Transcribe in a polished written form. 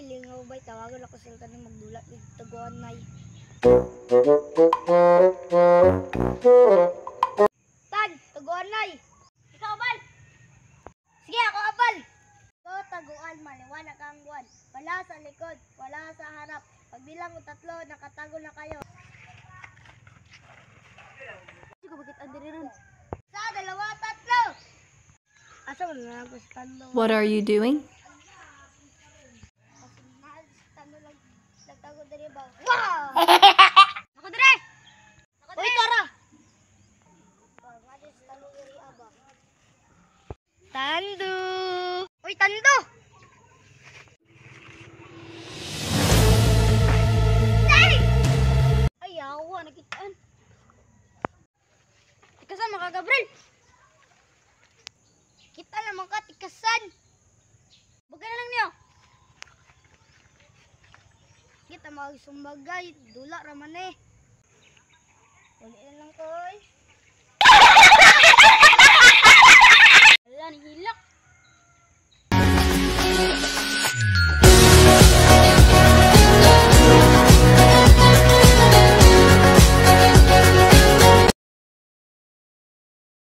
lingaw bay tawagan ako sila kaning magdula dito taguan nay. Tan, taguan nay. Ikaw abal. Sige ako abal. So taguan maliwanag ang buwan. Wala sa likod, wala sa harap. Pagbilang ko 3, nakatago na kayo. Sige bakit andiri ron? Sa 2, 3. Asa mo na ako sa tando? What are you doing? Nagtago diri ba? Wow! Ako dire! Uy, tara! Tando! Uy, tando! Ay! Ayaw, nakitaan. Tikasan mga Gabriel! Kita naman ka, tikasan! Bagay na lang niyo! Kita magsumbagay, dula raman eh. Uli na lang ko eh.